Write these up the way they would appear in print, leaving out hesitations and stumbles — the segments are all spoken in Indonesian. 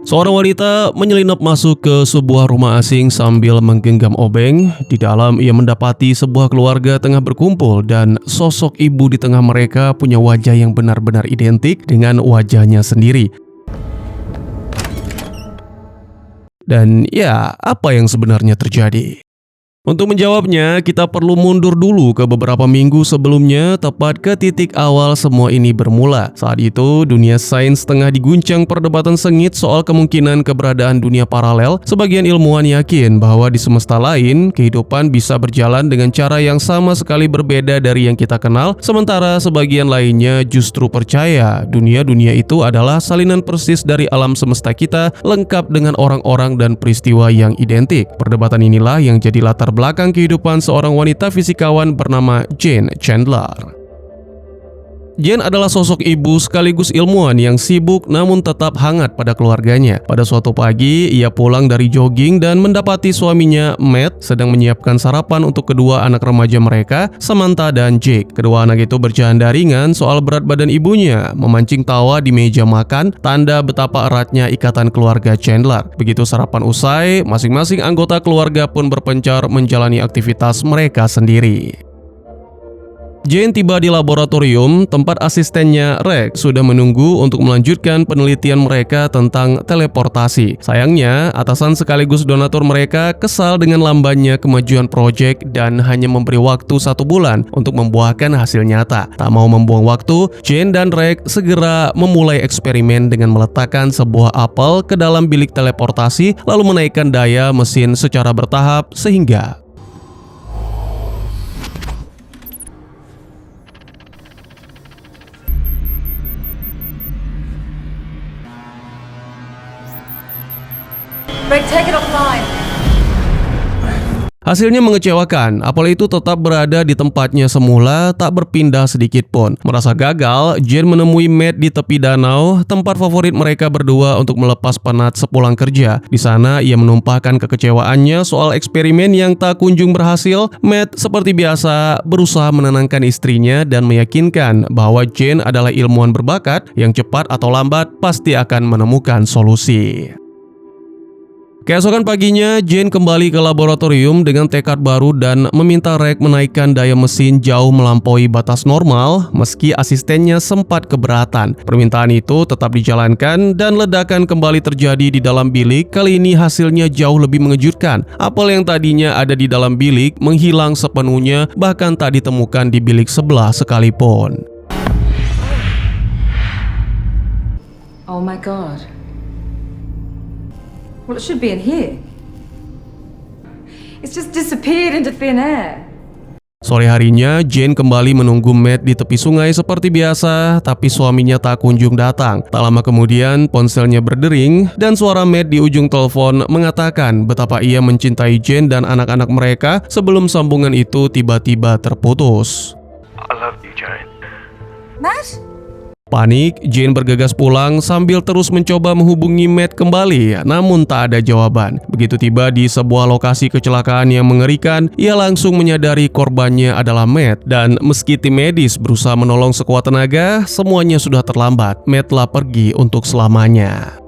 Seorang wanita menyelinap masuk ke sebuah rumah asing sambil menggenggam obeng. Di dalam ia mendapati sebuah keluarga tengah berkumpul dan sosok ibu di tengah mereka punya wajah yang benar-benar identik dengan wajahnya sendiri. Dan ya, apa yang sebenarnya terjadi? Untuk menjawabnya, kita perlu mundur dulu ke beberapa minggu sebelumnya, tepat ke titik awal semua ini bermula. Saat itu, dunia sains tengah diguncang perdebatan sengit soal kemungkinan keberadaan dunia paralel. Sebagian ilmuwan yakin bahwa di semesta lain, kehidupan bisa berjalan dengan cara yang sama sekali berbeda dari yang kita kenal, sementara sebagian lainnya justru percaya dunia-dunia itu adalah salinan persis dari alam semesta kita, lengkap dengan orang-orang dan peristiwa yang identik. Perdebatan inilah yang jadi latar belakang kehidupan seorang wanita fisikawan bernama Jane Chandler. Jane adalah sosok ibu sekaligus ilmuwan yang sibuk namun tetap hangat pada keluarganya. Pada suatu pagi, ia pulang dari jogging dan mendapati suaminya, Matt, sedang menyiapkan sarapan untuk kedua anak remaja mereka, Samantha dan Jake. Kedua anak itu bercanda ringan soal berat badan ibunya, memancing tawa di meja makan, tanda betapa eratnya ikatan keluarga Chandler. Begitu sarapan usai, masing-masing anggota keluarga pun berpencar menjalani aktivitas mereka sendiri. Jane tiba di laboratorium, tempat asistennya Rex sudah menunggu untuk melanjutkan penelitian mereka tentang teleportasi. Sayangnya, atasan sekaligus donatur mereka kesal dengan lambannya kemajuan proyek dan hanya memberi waktu 1 bulan untuk membuahkan hasil nyata. Tak mau membuang waktu, Jane dan Rex segera memulai eksperimen dengan meletakkan sebuah apel ke dalam bilik teleportasi lalu menaikkan daya mesin secara bertahap sehingga Rick, take it offline. hasilnya mengecewakan. Apel itu tetap berada di tempatnya semula, tak berpindah sedikit pun. Merasa gagal, Jane menemui Matt di tepi danau, tempat favorit mereka berdua untuk melepas penat sepulang kerja. Di sana, ia menumpahkan kekecewaannya soal eksperimen yang tak kunjung berhasil. Matt, seperti biasa, berusaha menenangkan istrinya dan meyakinkan bahwa Jane adalah ilmuwan berbakat yang cepat atau lambat pasti akan menemukan solusi. Keesokan paginya, Jane kembali ke laboratorium dengan tekad baru dan meminta Rex menaikkan daya mesin jauh melampaui batas normal meski asistennya sempat keberatan. Permintaan itu tetap dijalankan dan ledakan kembali terjadi di dalam bilik. Kali ini hasilnya jauh lebih mengejutkan. Apel yang tadinya ada di dalam bilik menghilang sepenuhnya, bahkan tak ditemukan di bilik sebelah sekalipun. Oh my god. Well, it should be in here. It's just disappeared into thin air. Sore harinya, Jane kembali menunggu Matt di tepi sungai seperti biasa, tapi suaminya tak kunjung datang. Tak lama kemudian, ponselnya berdering dan suara Matt di ujung telepon mengatakan betapa ia mencintai Jane dan anak-anak mereka sebelum sambungan itu tiba-tiba terputus. I love you, Jane. Matt? Panik, Jane bergegas pulang sambil terus mencoba menghubungi Matt kembali, namun tak ada jawaban. Begitu tiba di sebuah lokasi kecelakaan yang mengerikan, ia langsung menyadari korbannya adalah Matt. Dan meski tim medis berusaha menolong sekuat tenaga, semuanya sudah terlambat. Matt telah pergi untuk selamanya.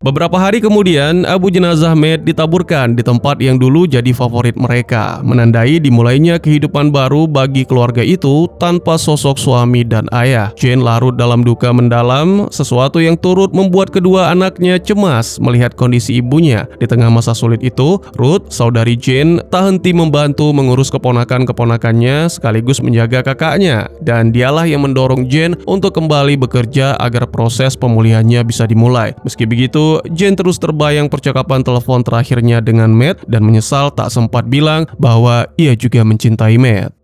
Beberapa hari kemudian, abu jenazah Matt ditaburkan di tempat yang dulu jadi favorit mereka, menandai dimulainya kehidupan baru bagi keluarga itu tanpa sosok suami dan ayah. Jane larut dalam duka mendalam, sesuatu yang turut membuat kedua anaknya cemas melihat kondisi ibunya. Di tengah masa sulit itu, Ruth, saudari Jane, tak henti membantu mengurus keponakan-keponakannya sekaligus menjaga kakaknya, dan dialah yang mendorong Jane untuk kembali bekerja agar proses pemulihannya bisa dimulai. Meski begitu, Jane terus terbayang percakapan telepon terakhirnya dengan Matt dan menyesal tak sempat bilang bahwa ia juga mencintai Matt.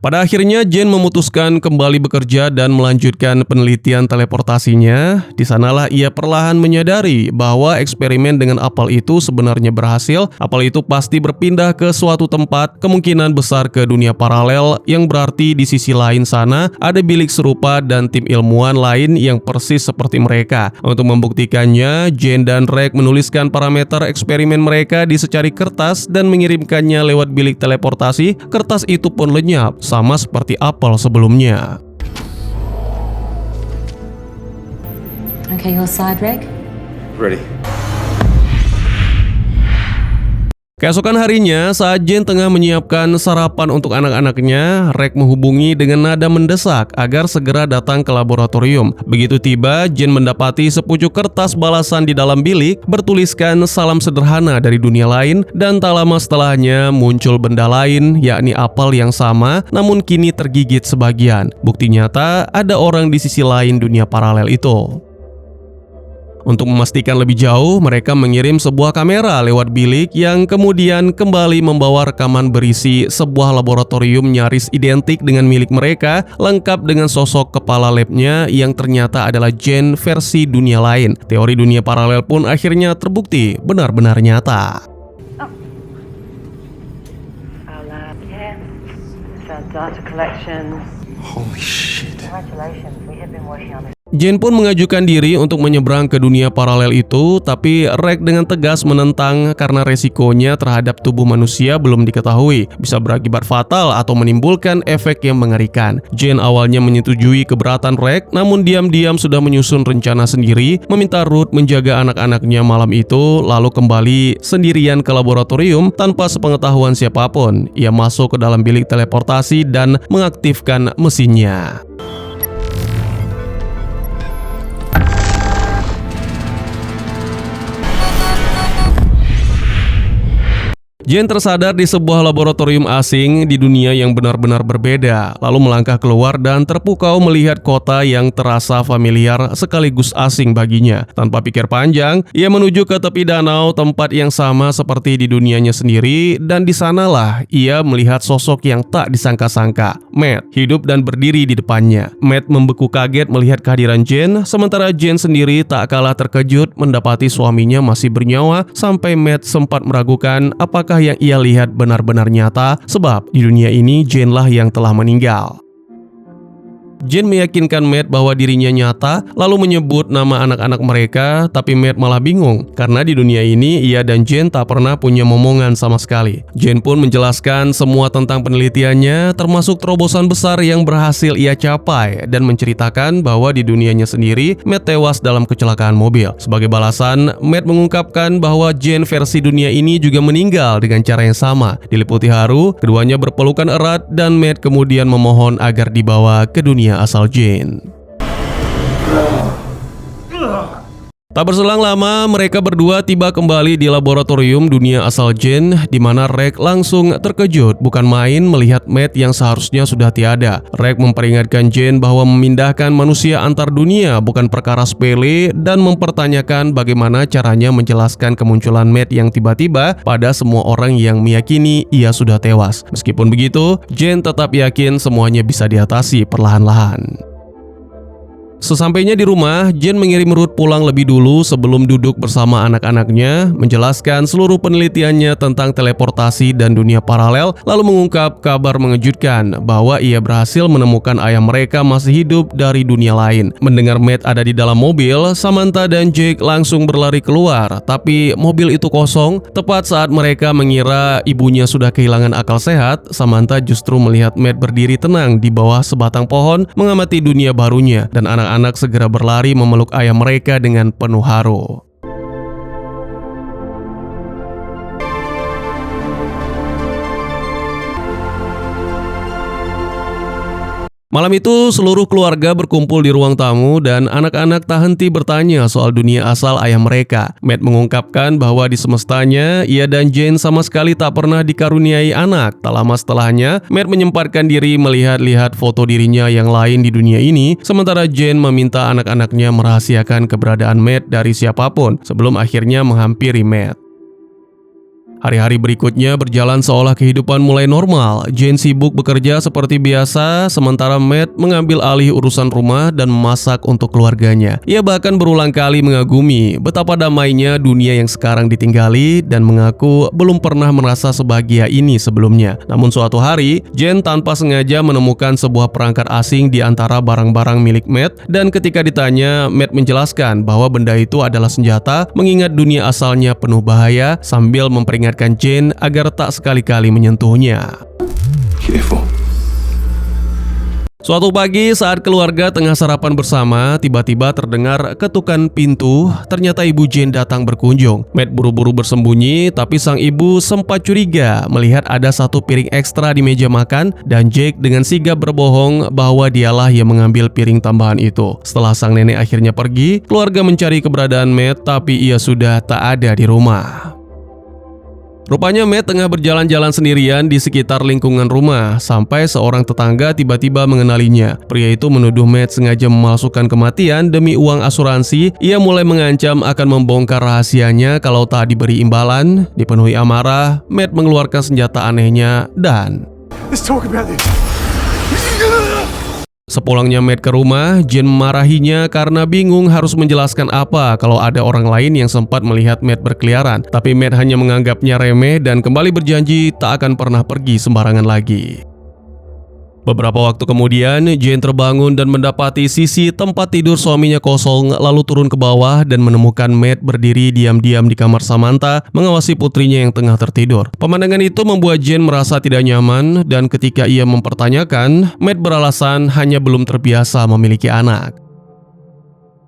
Pada akhirnya Jane memutuskan kembali bekerja dan melanjutkan penelitian teleportasinya. Di sanalah ia perlahan menyadari bahwa eksperimen dengan apel itu sebenarnya berhasil. Apel itu pasti berpindah ke suatu tempat, kemungkinan besar ke dunia paralel, yang berarti di sisi lain sana ada bilik serupa dan tim ilmuwan lain yang persis seperti mereka. Untuk membuktikannya, Jane dan Reg menuliskan parameter eksperimen mereka di secari kertas dan mengirimkannya lewat bilik teleportasi. Kertas itu pun lenyap, sama seperti apel sebelumnya. Okay, your side, Reg? Ready. Keesokan harinya, saat Jane tengah menyiapkan sarapan untuk anak-anaknya, Reg menghubungi dengan nada mendesak agar segera datang ke laboratorium. Begitu tiba, Jane mendapati sepucuk kertas balasan di dalam bilik bertuliskan salam sederhana dari dunia lain, dan tak lama setelahnya muncul benda lain, yakni apel yang sama, namun kini tergigit sebagian. Bukti nyata ada orang di sisi lain dunia paralel itu. Untuk memastikan lebih jauh, mereka mengirim sebuah kamera lewat bilik yang kemudian kembali membawa rekaman berisi sebuah laboratorium nyaris identik dengan milik mereka, lengkap dengan sosok kepala labnya yang ternyata adalah Jane versi dunia lain. Teori dunia paralel pun akhirnya terbukti benar-benar nyata. Our lab, yeah. It's our data collection. Holy shit. Congratulations, we have been working on this. Jane pun mengajukan diri untuk menyeberang ke dunia paralel itu, tapi Reg dengan tegas menentang karena resikonya terhadap tubuh manusia belum diketahui, bisa berakibat fatal atau menimbulkan efek yang mengerikan. Jane awalnya menyetujui keberatan Reg, namun diam-diam sudah menyusun rencana sendiri, meminta Ruth menjaga anak-anaknya malam itu, lalu kembali sendirian ke laboratorium tanpa sepengetahuan siapapun. Ia masuk ke dalam bilik teleportasi dan mengaktifkan mesinnya. Jane tersadar di sebuah laboratorium asing di dunia yang benar-benar berbeda, lalu melangkah keluar dan terpukau melihat kota yang terasa familiar sekaligus asing baginya. Tanpa pikir panjang, ia menuju ke tepi danau, tempat yang sama seperti di dunianya sendiri, dan di sanalah ia melihat sosok yang tak disangka-sangka. Matt hidup dan berdiri di depannya. Matt membeku kaget melihat kehadiran Jane, sementara Jane sendiri tak kalah terkejut mendapati suaminya masih bernyawa, sampai Matt sempat meragukan apakah yang ia lihat benar-benar nyata, sebab di dunia ini Jane lah yang telah meninggal. Jane meyakinkan Matt bahwa dirinya nyata, lalu menyebut nama anak-anak mereka, tapi Matt malah bingung karena di dunia ini ia dan Jane tak pernah punya momongan sama sekali. Jane pun menjelaskan semua tentang penelitiannya, termasuk terobosan besar yang berhasil ia capai, dan menceritakan bahwa di dunianya sendiri Matt tewas dalam kecelakaan mobil. Sebagai balasan, Matt mengungkapkan bahwa Jane versi dunia ini juga meninggal dengan cara yang sama. Diliputi haru, keduanya berpelukan erat dan Matt kemudian memohon agar dibawa ke dunia asal Jane. Tak berselang lama, mereka berdua tiba kembali di laboratorium dunia asal Jane, di mana Reg langsung terkejut bukan main melihat Matt yang seharusnya sudah tiada. Reg memperingatkan Jane bahwa memindahkan manusia antar dunia bukan perkara sepele, dan mempertanyakan bagaimana caranya menjelaskan kemunculan Matt yang tiba-tiba pada semua orang yang meyakini ia sudah tewas. Meskipun begitu, Jane tetap yakin semuanya bisa diatasi perlahan-lahan. Sesampainya di rumah, Jane mengirim Ruth pulang lebih dulu sebelum duduk bersama anak-anaknya, menjelaskan seluruh penelitiannya tentang teleportasi dan dunia paralel, lalu mengungkap kabar mengejutkan bahwa ia berhasil menemukan ayah mereka masih hidup dari dunia lain. Mendengar Matt ada di dalam mobil, Samantha dan Jake langsung berlari keluar, tapi mobil itu kosong. Tepat saat mereka mengira ibunya sudah kehilangan akal sehat, Samantha justru melihat Matt berdiri tenang di bawah sebatang pohon, mengamati dunia barunya, dan anak-anak segera berlari memeluk ayah mereka dengan penuh haru. Malam itu, seluruh keluarga berkumpul di ruang tamu dan anak-anak tak henti bertanya soal dunia asal ayah mereka. Matt mengungkapkan bahwa di semestanya, ia dan Jane sama sekali tak pernah dikaruniai anak. Tak lama setelahnya, Matt menyempatkan diri melihat-lihat foto dirinya yang lain di dunia ini, sementara Jane meminta anak-anaknya merahasiakan keberadaan Matt dari siapapun sebelum akhirnya menghampiri Matt. Hari-hari berikutnya berjalan seolah kehidupan mulai normal. Jane sibuk bekerja seperti biasa, sementara Matt mengambil alih urusan rumah dan memasak untuk keluarganya. Ia bahkan berulang kali mengagumi betapa damainya dunia yang sekarang ditinggali dan mengaku belum pernah merasa sebahagia ini sebelumnya. Namun suatu hari, Jane tanpa sengaja menemukan sebuah perangkat asing di antara barang-barang milik Matt, dan ketika ditanya, Matt menjelaskan bahwa benda itu adalah senjata, mengingat dunia asalnya penuh bahaya, sambil memperingatkan Jane agar tak sekali-kali menyentuhnya. Careful. Suatu pagi saat keluarga tengah sarapan bersama, tiba-tiba terdengar ketukan pintu. Ternyata ibu Jane datang berkunjung. Matt buru-buru bersembunyi, tapi sang ibu sempat curiga melihat ada satu piring ekstra di meja makan, dan Jake dengan sigap berbohong bahwa dialah yang mengambil piring tambahan itu. Setelah sang nenek akhirnya pergi, keluarga mencari keberadaan Matt, tapi ia sudah tak ada di rumah. Rupanya Matt tengah berjalan-jalan sendirian di sekitar lingkungan rumah, sampai seorang tetangga tiba-tiba mengenalinya. Pria itu menuduh Matt sengaja memalsukan kematian demi uang asuransi. Ia mulai mengancam akan membongkar rahasianya kalau tak diberi imbalan. Dipenuhi amarah, Matt mengeluarkan senjata anehnya dan... Let's talk about this. Sepulangnya Matt ke rumah, Jane memarahinya karena bingung harus menjelaskan apa kalau ada orang lain yang sempat melihat Matt berkeliaran. Tapi Matt hanya menganggapnya remeh dan kembali berjanji tak akan pernah pergi sembarangan lagi. Beberapa waktu kemudian, Jane terbangun dan mendapati sisi tempat tidur suaminya kosong, lalu turun ke bawah dan menemukan Matt berdiri diam-diam di kamar Samantha mengawasi putrinya yang tengah tertidur. Pemandangan itu membuat Jane merasa tidak nyaman, dan ketika ia mempertanyakan, Matt beralasan hanya belum terbiasa memiliki anak.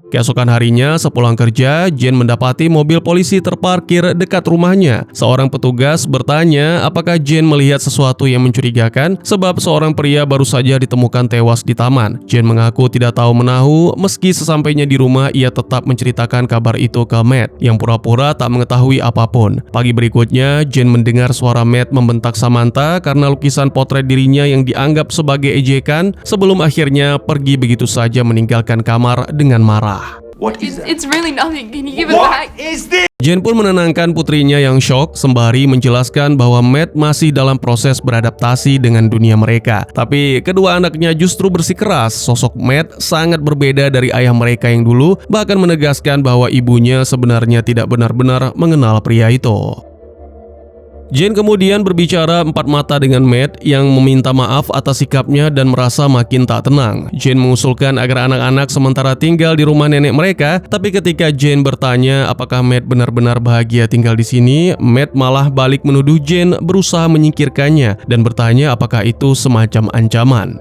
Keesokan harinya, sepulang kerja, Jane mendapati mobil polisi terparkir dekat rumahnya. Seorang petugas bertanya apakah Jane melihat sesuatu yang mencurigakan sebab seorang pria baru saja ditemukan tewas di taman. Jane mengaku tidak tahu menahu, meski sesampainya di rumah ia tetap menceritakan kabar itu ke Matt yang pura-pura tak mengetahui apapun. Pagi berikutnya, Jane mendengar suara Matt membentak Samantha karena lukisan potret dirinya yang dianggap sebagai ejekan, sebelum akhirnya pergi begitu saja meninggalkan kamar dengan marah. What is that? It's really nothing. Can you give it What back? is this? Jane pun menenangkan putrinya yang syok sembari menjelaskan bahwa Matt masih dalam proses beradaptasi dengan dunia mereka. Tapi kedua anaknya justru bersikeras. Sosok Matt sangat berbeda dari ayah mereka yang dulu, bahkan menegaskan bahwa ibunya sebenarnya tidak benar-benar mengenal pria itu. Jane kemudian berbicara empat mata dengan Matt yang meminta maaf atas sikapnya dan merasa makin tak tenang. Jane mengusulkan agar anak-anak sementara tinggal di rumah nenek mereka, tapi ketika Jane bertanya apakah Matt benar-benar bahagia tinggal di sini, Matt malah balik menuduh Jane berusaha menyingkirkannya dan bertanya apakah itu semacam ancaman.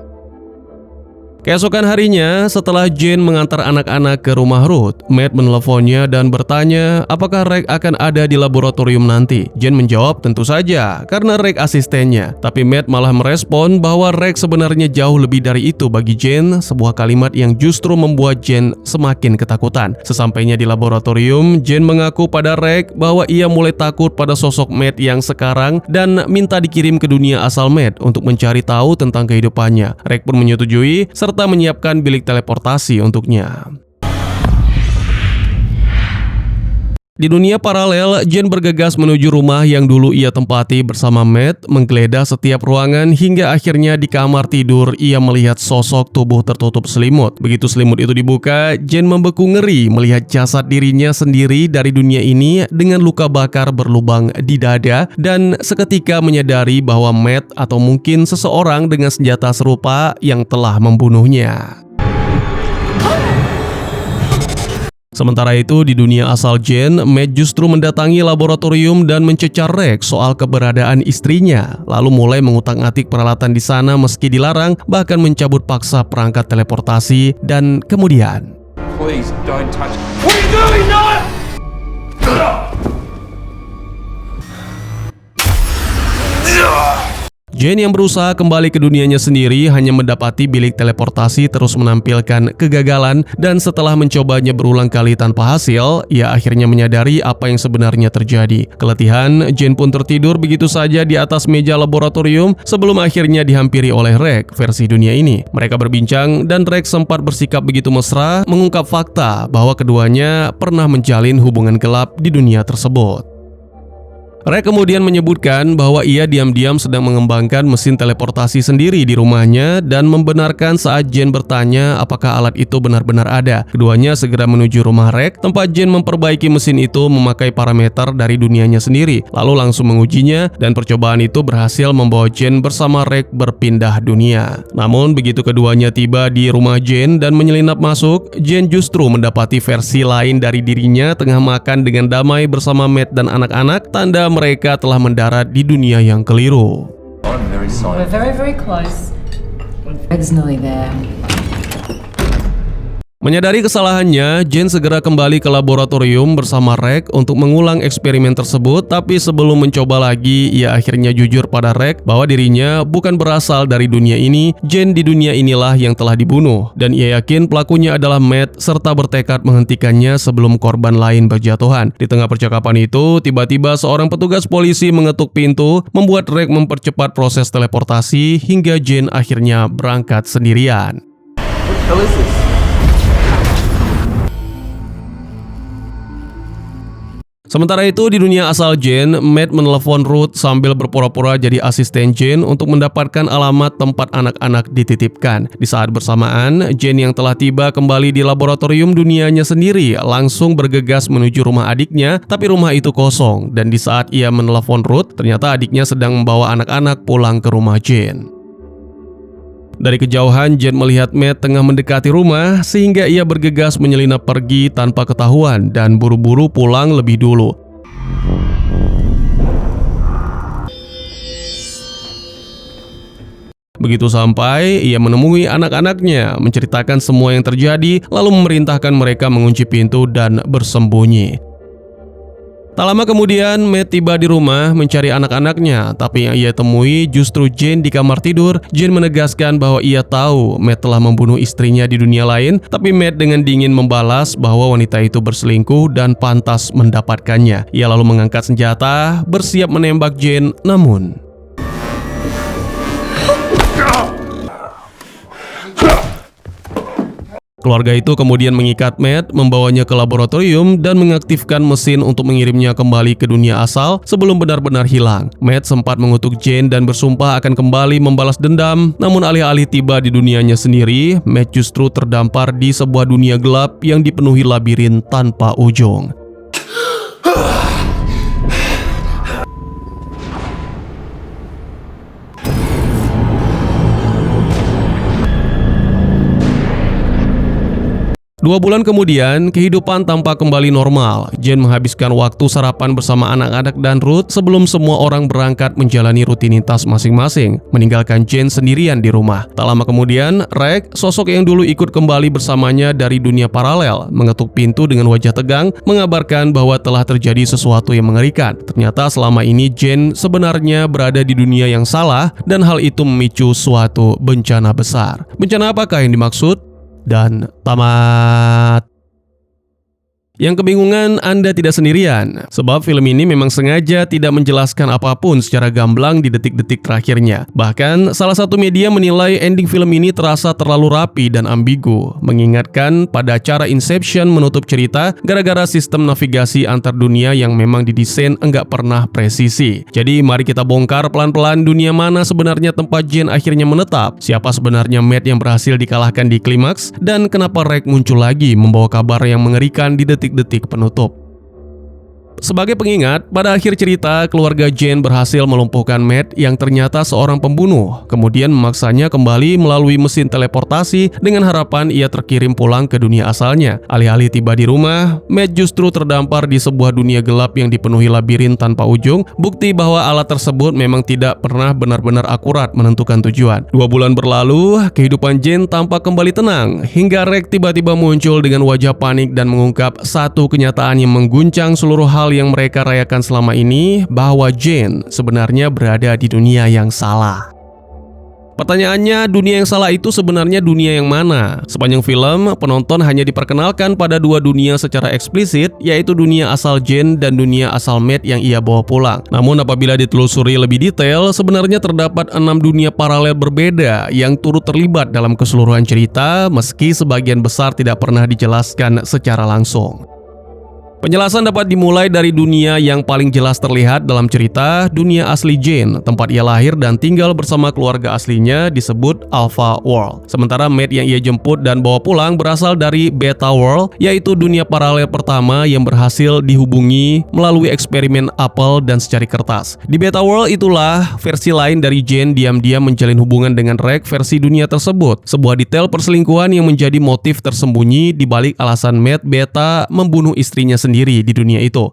Keesokan harinya, setelah Jane mengantar anak-anak ke rumah Ruth, Matt meneleponnya dan bertanya apakah Reg akan ada di laboratorium nanti. Jane menjawab tentu saja, karena Reg asistennya. Tapi Matt malah merespon bahwa Reg sebenarnya jauh lebih dari itu bagi Jane, sebuah kalimat yang justru membuat Jane semakin ketakutan. Sesampainya di laboratorium, Jane mengaku pada Reg bahwa ia mulai takut pada sosok Matt yang sekarang dan minta dikirim ke dunia asal Matt untuk mencari tahu tentang kehidupannya. Reg pun menyetujui, serta menyiapkan bilik teleportasi untuknya. Di dunia paralel, Jane bergegas menuju rumah yang dulu ia tempati bersama Matt, menggeledah setiap ruangan hingga akhirnya di kamar tidur ia melihat sosok tubuh tertutup selimut. Begitu selimut itu dibuka, Jane membeku ngeri melihat jasad dirinya sendiri dari dunia ini dengan luka bakar berlubang di dada, dan seketika menyadari bahwa Matt atau mungkin seseorang dengan senjata serupa yang telah membunuhnya. Sementara itu, di dunia asal Jane, Matt justru mendatangi laboratorium dan mencecar Reg soal keberadaan istrinya, lalu mulai mengutak-atik peralatan di sana meski dilarang, bahkan mencabut paksa perangkat teleportasi, dan kemudian... Please don't touch. What are you doing, Noah? Jane yang berusaha kembali ke dunianya sendiri hanya mendapati bilik teleportasi terus menampilkan kegagalan, dan setelah mencobanya berulang kali tanpa hasil, ia akhirnya menyadari apa yang sebenarnya terjadi. Keletihan, Jane pun tertidur begitu saja di atas meja laboratorium sebelum akhirnya dihampiri oleh Reg versi dunia ini. Mereka berbincang dan Reg sempat bersikap begitu mesra mengungkap fakta bahwa keduanya pernah menjalin hubungan gelap di dunia tersebut. Rek kemudian menyebutkan bahwa ia diam-diam sedang mengembangkan mesin teleportasi sendiri di rumahnya dan membenarkan saat Jane bertanya apakah alat itu benar-benar ada. Keduanya segera menuju rumah Rek, tempat Jane memperbaiki mesin itu memakai parameter dari dunianya sendiri, lalu langsung mengujinya dan percobaan itu berhasil membawa Jane bersama Rek berpindah dunia. Namun begitu keduanya tiba di rumah Jane dan menyelinap masuk, Jane justru mendapati versi lain dari dirinya tengah makan dengan damai bersama Matt dan anak-anak, tanda mereka telah mendarat di dunia yang keliru. I'm very We're sorry. very, very close. Greg's nearly there. Menyadari kesalahannya, Jane segera kembali ke laboratorium bersama Rek untuk mengulang eksperimen tersebut, tapi sebelum mencoba lagi, ia akhirnya jujur pada Rek bahwa dirinya bukan berasal dari dunia ini. Jane di dunia inilah yang telah dibunuh, dan ia yakin pelakunya adalah Matt serta bertekad menghentikannya sebelum korban lain berjatuhan. Di tengah percakapan itu, tiba-tiba seorang petugas polisi mengetuk pintu, membuat Rek mempercepat proses teleportasi hingga Jane akhirnya berangkat sendirian. What the hell is this? Sementara itu di dunia asal Jane, Matt menelepon Ruth sambil berpura-pura jadi asisten Jane untuk mendapatkan alamat tempat anak-anak dititipkan. Di saat bersamaan, Jane yang telah tiba kembali di laboratorium dunianya sendiri langsung bergegas menuju rumah adiknya, tapi rumah itu kosong dan di saat ia menelepon Ruth, ternyata adiknya sedang membawa anak-anak pulang ke rumah Jane. Dari kejauhan, Jane melihat Matt tengah mendekati rumah sehingga ia bergegas menyelinap pergi tanpa ketahuan dan buru-buru pulang lebih dulu. Begitu sampai, ia menemui anak-anaknya, menceritakan semua yang terjadi, lalu memerintahkan mereka mengunci pintu dan bersembunyi. Tak lama kemudian, Matt tiba di rumah mencari anak-anaknya, tapi yang ia temui justru Jane di kamar tidur. Jane menegaskan bahwa ia tahu Matt telah membunuh istrinya di dunia lain, tapi Matt dengan dingin membalas bahwa wanita itu berselingkuh dan pantas mendapatkannya. Ia lalu mengangkat senjata, bersiap menembak Jane, namun keluarga itu kemudian mengikat Matt, membawanya ke laboratorium dan mengaktifkan mesin untuk mengirimnya kembali ke dunia asal sebelum benar-benar hilang. Matt sempat mengutuk Jane dan bersumpah akan kembali membalas dendam, namun alih-alih tiba di dunianya sendiri, Matt justru terdampar di sebuah dunia gelap yang dipenuhi labirin tanpa ujung. Dua bulan kemudian, kehidupan tampak kembali normal. Jane menghabiskan waktu sarapan bersama anak-anak dan Ruth sebelum semua orang berangkat menjalani rutinitas masing-masing, meninggalkan Jane sendirian di rumah. Tak lama kemudian, Rek, sosok yang dulu ikut kembali bersamanya dari dunia paralel, mengetuk pintu dengan wajah tegang, mengabarkan bahwa telah terjadi sesuatu yang mengerikan. Ternyata selama ini Jane sebenarnya berada di dunia yang salah dan hal itu memicu suatu bencana besar. Bencana apakah yang dimaksud? Dan tamat. Yang kebingungan, Anda tidak sendirian, sebab film ini memang sengaja tidak menjelaskan apapun secara gamblang di detik-detik terakhirnya. Bahkan, salah satu media menilai ending film ini terasa terlalu rapi dan ambigu, mengingatkan pada cara Inception menutup cerita gara-gara sistem navigasi antar dunia yang memang didesain enggak pernah presisi. Jadi, mari kita bongkar pelan-pelan dunia mana sebenarnya tempat Jane akhirnya menetap, siapa sebenarnya Matt yang berhasil dikalahkan di klimaks, dan kenapa Rek muncul lagi membawa kabar yang mengerikan di detik-detik penutup. Sebagai pengingat, pada akhir cerita, keluarga Jane berhasil melumpuhkan Matt yang ternyata seorang pembunuh, kemudian memaksanya kembali melalui mesin teleportasi dengan harapan ia terkirim pulang ke dunia asalnya. Alih-alih tiba di rumah, Matt justru terdampar di sebuah dunia gelap yang dipenuhi labirin tanpa ujung, bukti bahwa alat tersebut memang tidak pernah benar-benar akurat menentukan tujuan. 2 bulan berlalu, kehidupan Jane tampak kembali tenang, hingga Rek tiba-tiba muncul dengan wajah panik dan mengungkap satu kenyataan yang mengguncang seluruh hal yang mereka rayakan selama ini, bahwa Jane sebenarnya berada di dunia yang salah. Pertanyaannya, dunia yang salah itu sebenarnya dunia yang mana? Sepanjang film, penonton hanya diperkenalkan pada 2 dunia secara eksplisit, yaitu dunia asal Jane dan dunia asal Matt yang ia bawa pulang. Namun apabila ditelusuri lebih detail, sebenarnya terdapat 6 dunia paralel berbeda yang turut terlibat dalam keseluruhan cerita, meski sebagian besar tidak pernah dijelaskan secara langsung. Penjelasan dapat dimulai dari dunia yang paling jelas terlihat dalam cerita, dunia asli Jane, tempat ia lahir dan tinggal bersama keluarga aslinya disebut Alpha World. Sementara Matt yang ia jemput dan bawa pulang berasal dari Beta World, yaitu dunia paralel pertama yang berhasil dihubungi melalui eksperimen apel dan secari kertas. Di Beta World itulah versi lain dari Jane diam-diam menjalin hubungan dengan Reg versi dunia tersebut. Sebuah detail perselingkuhan yang menjadi motif tersembunyi di balik alasan Matt Beta membunuh istrinya sendiri di dunia itu.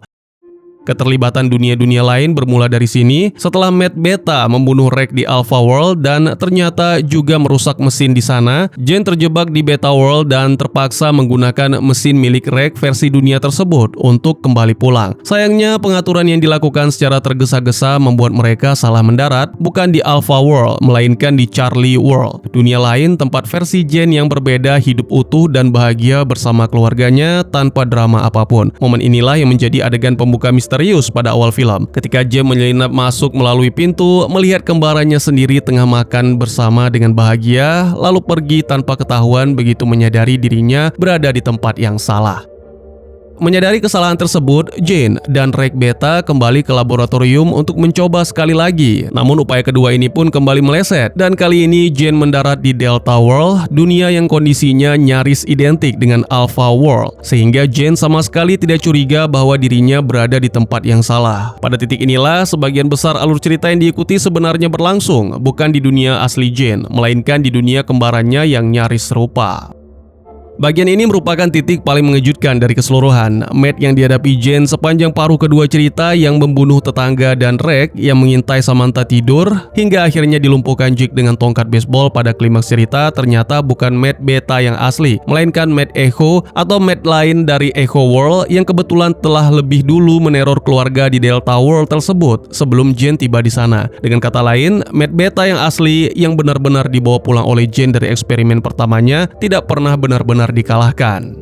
Keterlibatan dunia-dunia lain bermula dari sini setelah Matt Beta membunuh Reg di Alpha World dan ternyata juga merusak mesin di sana. Jane terjebak di Beta World dan terpaksa menggunakan mesin milik Reg versi dunia tersebut untuk kembali pulang. Sayangnya pengaturan yang dilakukan secara tergesa-gesa membuat mereka salah mendarat, bukan di Alpha World melainkan di Charlie World, dunia lain tempat versi Jane yang berbeda hidup utuh dan bahagia bersama keluarganya tanpa drama apapun. Momen inilah yang menjadi adegan pembuka misterius pada awal film, ketika Jane menyelinap masuk melalui pintu, melihat kembarannya sendiri tengah makan bersama dengan bahagia, lalu pergi tanpa ketahuan begitu menyadari dirinya berada di tempat yang salah. Menyadari kesalahan tersebut, Jane dan Reg Beta kembali ke laboratorium untuk mencoba sekali lagi. Namun upaya kedua ini pun kembali meleset, dan kali ini Jane mendarat di Delta World, dunia yang kondisinya nyaris identik dengan Alpha World, sehingga Jane sama sekali tidak curiga bahwa dirinya berada di tempat yang salah. Pada titik inilah sebagian besar alur cerita yang diikuti sebenarnya berlangsung, bukan di dunia asli Jane, melainkan di dunia kembarannya yang nyaris serupa. Bagian ini merupakan titik paling mengejutkan dari keseluruhan. Matt yang dihadapi Jane sepanjang paruh kedua cerita yang membunuh tetangga dan Reg yang mengintai Samantha tidur hingga akhirnya dilumpuhkan Jake dengan tongkat baseball pada klimaks cerita ternyata bukan Matt Beta yang asli, melainkan Matt Echo atau Matt lain dari Echo World yang kebetulan telah lebih dulu meneror keluarga di Delta World tersebut sebelum Jane tiba di sana. Dengan kata lain, Matt Beta yang asli yang benar-benar dibawa pulang oleh Jane dari eksperimen pertamanya tidak pernah benar-benar dikalahkan.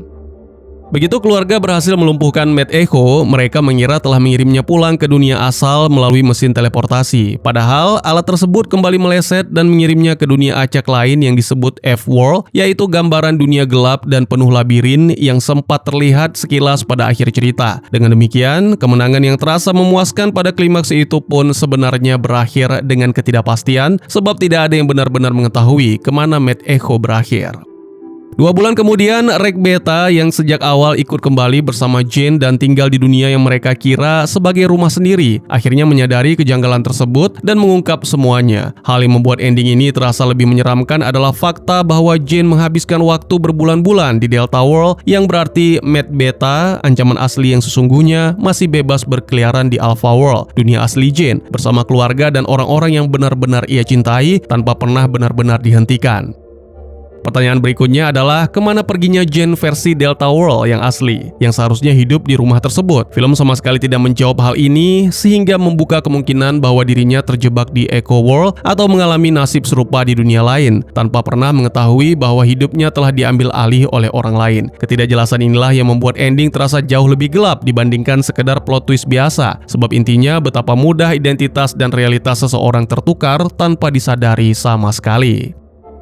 Begitu keluarga berhasil melumpuhkan Matt Echo, mereka mengira telah mengirimnya pulang ke dunia asal melalui mesin teleportasi. Padahal alat tersebut kembali meleset dan mengirimnya ke dunia acak lain yang disebut F-World, yaitu gambaran dunia gelap dan penuh labirin yang sempat terlihat sekilas pada akhir cerita. Dengan demikian, kemenangan yang terasa memuaskan pada klimaks itu pun sebenarnya berakhir dengan ketidakpastian, sebab tidak ada yang benar-benar mengetahui kemana Matt Echo berakhir. 2 bulan kemudian, Reg Beta yang sejak awal ikut kembali bersama Jane dan tinggal di dunia yang mereka kira sebagai rumah sendiri, akhirnya menyadari kejanggalan tersebut dan mengungkap semuanya. Hal yang membuat ending ini terasa lebih menyeramkan adalah fakta bahwa Jane menghabiskan waktu berbulan-bulan di Delta World, yang berarti Matt Beta, ancaman asli yang sesungguhnya, masih bebas berkeliaran di Alpha World, dunia asli Jane, bersama keluarga dan orang-orang yang benar-benar ia cintai tanpa pernah benar-benar dihentikan. Pertanyaan berikutnya adalah kemana perginya Jane versi Delta World yang asli, yang seharusnya hidup di rumah tersebut. Film sama sekali tidak menjawab hal ini, sehingga membuka kemungkinan bahwa dirinya terjebak di Echo World atau mengalami nasib serupa di dunia lain, tanpa pernah mengetahui bahwa hidupnya telah diambil alih oleh orang lain. Ketidakjelasan inilah yang membuat ending terasa jauh lebih gelap dibandingkan sekedar plot twist biasa, sebab intinya betapa mudah identitas dan realitas seseorang tertukar tanpa disadari sama sekali.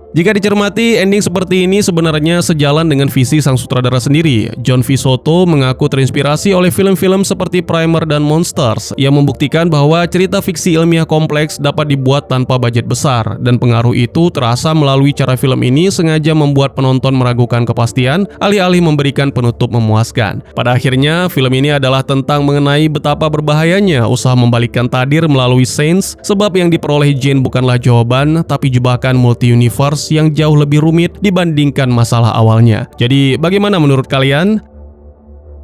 Jika dicermati, ending seperti ini sebenarnya sejalan dengan visi sang sutradara sendiri. John V. Soto mengaku terinspirasi oleh film-film seperti Primer dan Monsters yang membuktikan bahwa cerita fiksi ilmiah kompleks dapat dibuat tanpa budget besar, dan pengaruh itu terasa melalui cara film ini sengaja membuat penonton meragukan kepastian alih-alih memberikan penutup memuaskan. Pada akhirnya, film ini adalah tentang mengenai betapa berbahayanya usaha membalikkan takdir melalui Saints, sebab yang diperoleh Jane bukanlah jawaban, tapi jebakan multi-universe yang jauh lebih rumit dibandingkan masalah awalnya. Jadi bagaimana menurut kalian?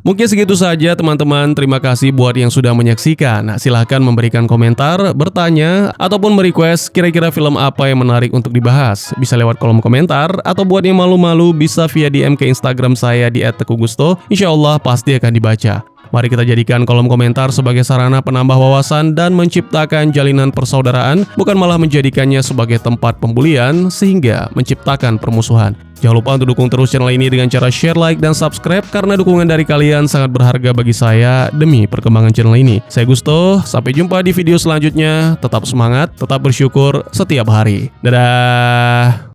Mungkin segitu saja teman-teman, terima kasih buat yang sudah menyaksikan. Silahkan memberikan komentar, bertanya, ataupun merequest kira-kira film apa yang menarik untuk dibahas. Bisa lewat kolom komentar, atau buat yang malu-malu bisa via DM ke Instagram saya di @tegugusto. Insya Allah pasti akan dibaca. Mari kita jadikan kolom komentar sebagai sarana penambah wawasan dan menciptakan jalinan persaudaraan, bukan malah menjadikannya sebagai tempat pembulian sehingga menciptakan permusuhan. Jangan lupa untuk dukung terus channel ini dengan cara share, like, dan subscribe, karena dukungan dari kalian sangat berharga bagi saya demi perkembangan channel ini. Saya Gusto, sampai jumpa di video selanjutnya. Tetap semangat, tetap bersyukur setiap hari. Dadah!